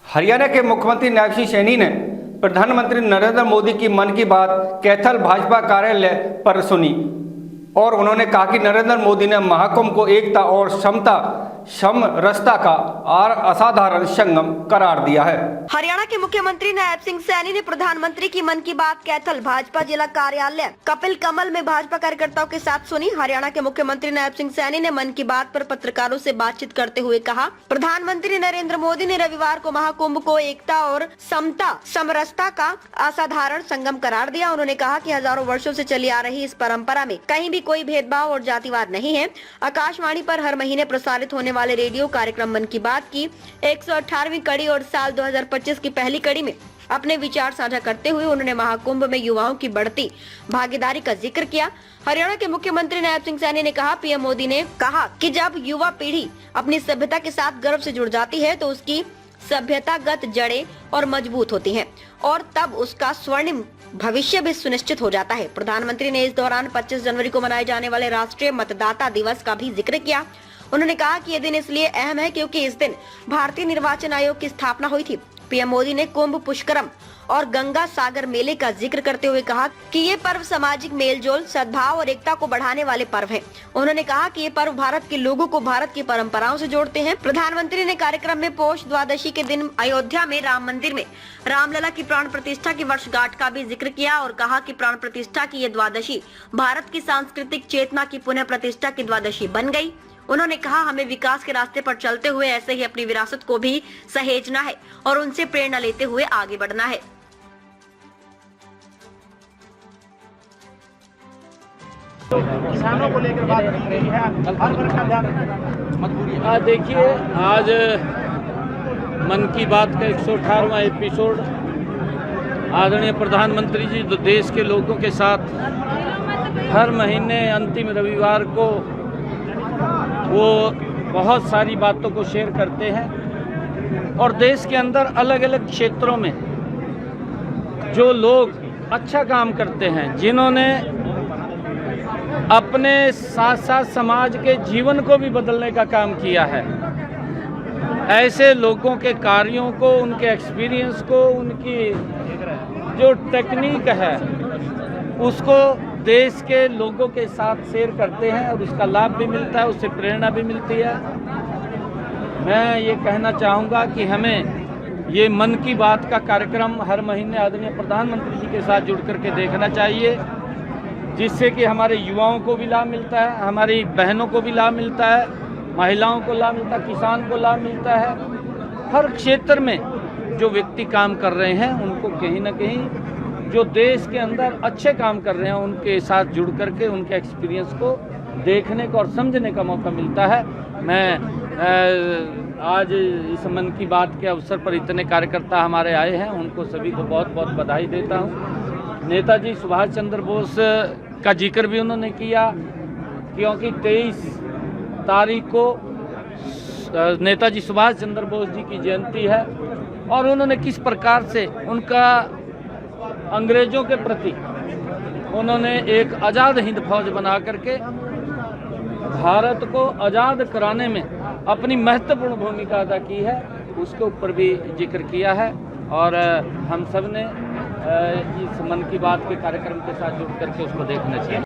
हरियाणा के मुख्यमंत्री नैब सिंह सैनी ने प्रधानमंत्री नरेंद्र मोदी की मन की बात कैथल भाजपा कार्यालय पर सुनी और उन्होंने कहा कि नरेंद्र मोदी ने महाकुंभ को एकता और समता समरसता का और असाधारण संगम करार दिया है। हरियाणा के मुख्यमंत्री नैब सिंह सैनी ने प्रधानमंत्री की मन की बात कैथल भाजपा जिला कार्यालय कपिल कमल में भाजपा कार्यकर्ताओं के साथ सुनी। हरियाणा के मुख्यमंत्री नैब सिंह सैनी ने मन की बात पर पत्रकारों से बातचीत करते हुए कहा, प्रधानमंत्री नरेंद्र मोदी ने रविवार को महाकुंभ को एकता और समता समरसता का असाधारण संगम करार दिया। उन्होंने कहा कि हजारों वर्षों से चली आ रही इस परंपरा में कहीं भी कोई भेदभाव और जातिवाद नहीं है। आकाशवाणी पर हर महीने प्रसारित होने वाले रेडियो कार्यक्रम मन की बात की 118वीं कड़ी और साल 2025 की पहली कड़ी में अपने विचार साझा करते हुए उन्होंने महाकुंभ में युवाओं की बढ़ती भागीदारी का जिक्र किया। हरियाणा के मुख्यमंत्री नैब सिंह सैनी ने कहा, पीएम मोदी ने कहा कि जब युवा पीढ़ी अपनी सभ्यता के साथ गर्व से जुड़ जाती है तो उसकी सभ्यतागत जड़ें और मजबूत होती हैं और तब उसका स्वर्णिम भविष्य भी सुनिश्चित हो जाता है। प्रधानमंत्री ने इस दौरान 25 जनवरी को मनाए जाने वाले राष्ट्रीय मतदाता दिवस का भी जिक्र किया। उन्होंने कहा कि यह दिन इसलिए अहम है क्योंकि इस दिन भारतीय निर्वाचन आयोग की स्थापना हुई थी। पीएम मोदी ने कुंभ, पुष्करम और गंगा सागर मेले का जिक्र करते हुए कहा कि ये पर्व सामाजिक मेलजोल, सद्भाव और एकता को बढ़ाने वाले पर्व हैं। उन्होंने कहा कि ये पर्व भारत के लोगों को भारत की परंपराओं से जोड़ते हैं। प्रधानमंत्री ने कार्यक्रम में पोष द्वादशी के दिन अयोध्या में राम मंदिर में रामलला की प्राण प्रतिष्ठा की वर्षगांठ का भी जिक्र किया और कहा कि प्राण प्रतिष्ठा की ये द्वादशी भारत की सांस्कृतिक चेतना की पुनः प्रतिष्ठा की द्वादशी बन गई। उन्होंने कहा, हमें विकास के रास्ते पर चलते हुए ऐसे ही अपनी विरासत को भी सहेजना है और उनसे प्रेरणा लेते हुए आगे बढ़ना है। किसानों को लेकर बात की गई है, हर वर्ग का ध्यान। देखिए, आज मन की बात का 118वां एपिसोड आदरणीय प्रधानमंत्री जी देश के लोगों के साथ हर महीने अंतिम रविवार को वो बहुत सारी बातों को शेयर करते हैं और देश के अंदर अलग अलग क्षेत्रों में जो लोग अच्छा काम करते हैं, जिन्होंने अपने साथ साथ समाज के जीवन को भी बदलने का काम किया है, ऐसे लोगों के कार्यों को, उनके एक्सपीरियंस को, उनकी जो टेक्निक है उसको देश के लोगों के साथ शेयर करते हैं और उसका लाभ भी मिलता है, उससे प्रेरणा भी मिलती है। मैं ये कहना चाहूँगा कि हमें ये मन की बात का कार्यक्रम हर महीने आदरणीय प्रधानमंत्री जी के साथ जुड़ करके देखना चाहिए, जिससे कि हमारे युवाओं को भी लाभ मिलता है, हमारी बहनों को भी लाभ मिलता है, महिलाओं को लाभ मिलता है, किसान को लाभ मिलता है। हर क्षेत्र में जो व्यक्ति काम कर रहे हैं उनको कहीं ना कहीं जो देश के अंदर अच्छे काम कर रहे हैं उनके साथ जुड़ करके उनके एक्सपीरियंस को देखने का और समझने का मौका मिलता है। मैं आज इस मन की बात के अवसर पर इतने कार्यकर्ता हमारे आए हैं, उनको सभी को बहुत बहुत बधाई देता हूं। नेताजी सुभाष चंद्र बोस का जिक्र भी उन्होंने किया, क्योंकि 23 तारीख को नेताजी सुभाष चंद्र बोस जी की जयंती है और उन्होंने किस प्रकार से उनका अंग्रेजों के प्रति उन्होंने एक आज़ाद हिंद फौज बना करके भारत को आज़ाद कराने में अपनी महत्वपूर्ण भूमिका अदा की है, उसके ऊपर भी जिक्र किया है। और हम सब ने इस मन की बात के कार्यक्रम के साथ जुड़ करके उसको देखना चाहिए।